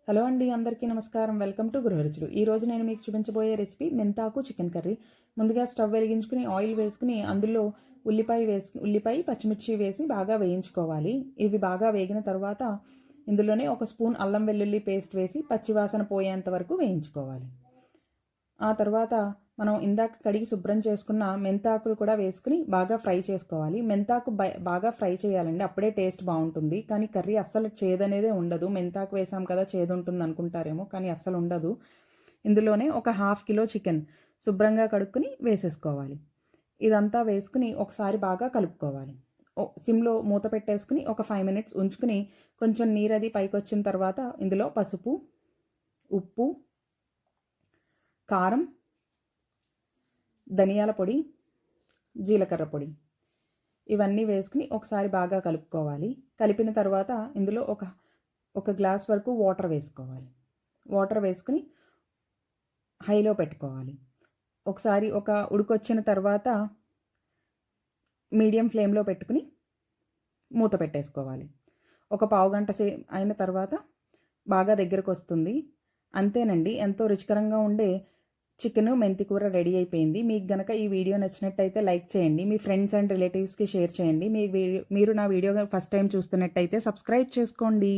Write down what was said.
Hello అండి, అందరికీ నమస్కారం. Welcome to Gruharuchulu. ఈరోజు నేను మీకు చూపించబోయే రెసిపీ మెంతాకు చికెన్ కర్రీ. ముందుగా స్టవ్ వెలిగించుకుని ఆయిల్ వేసుకుని అందులో ఉల్లిపాయ పచ్చిమిర్చి వేసి బాగా వేయించుకోవాలి. ఇవి బాగా వేగిన తర్వాత ఇందులోనే ఒక స్పూన్ అల్లం వెల్లుల్లి పేస్ట్ వేసి పచ్చివాసన పోయేంత వరకు వేయించుకోవాలి. ఆ తర్వాత మనం ఇందాక కడిగి శుభ్రం చేసుకున్న మెంతాకులు కూడా వేసుకుని బాగా ఫ్రై చేసుకోవాలి. మెంతాకు బాగా ఫ్రై చేయాలండి, అప్పుడే టేస్ట్ బాగుంటుంది. కానీ కర్రీ అస్సలు చేదనేదే ఉండదు. మెంతాకు వేసాం కదా చేదు ఉంటుంది అనుకుంటారేమో, కానీ అస్సలు ఉండదు. ఇందులోనే ఒక హాఫ్ కిలో చికెన్ శుభ్రంగా కడుక్కుని వేసేసుకోవాలి. ఇదంతా వేసుకుని ఒకసారి బాగా కలుపుకోవాలి. సిమ్లో మూత పెట్టేసుకుని ఒక 5 మినిట్స్ ఉంచుకుని కొంచెం నీరది పైకి వచ్చిన తర్వాత ఇందులో పసుపు, ఉప్పు, కారం, ధనియాల పొడి, జీలకర్ర పొడి ఇవన్నీ వేసుకుని ఒకసారి బాగా కలుపుకోవాలి. కలిపిన తర్వాత ఇందులో ఒక గ్లాస్ వరకు వాటర్ వేసుకోవాలి. వాటర్ వేసుకుని హైలో పెట్టుకోవాలి. ఒకసారి ఒక ఉడికొచ్చిన తర్వాత మీడియం ఫ్లేమ్లో పెట్టుకుని మూత పెట్టేసుకోవాలి. ఒక పావుగంట అయిన తర్వాత బాగా దగ్గరకు వస్తుంది. అంతేనండి, ఎంతో రుచికరంగా ఉండే చికెన్ మెంతి కూర రెడీ అయిపోయింది. మీకు గనక ఈ వీడియో నచ్చినట్టయితే లైక్ చేయండి. మీ ఫ్రెండ్స్ అండ్ రిలేటివ్స్కి షేర్ చేయండి. మీరు నా వీడియో ఫస్ట్ టైం చూస్తున్నట్టయితే సబ్స్క్రైబ్ చేసుకోండి.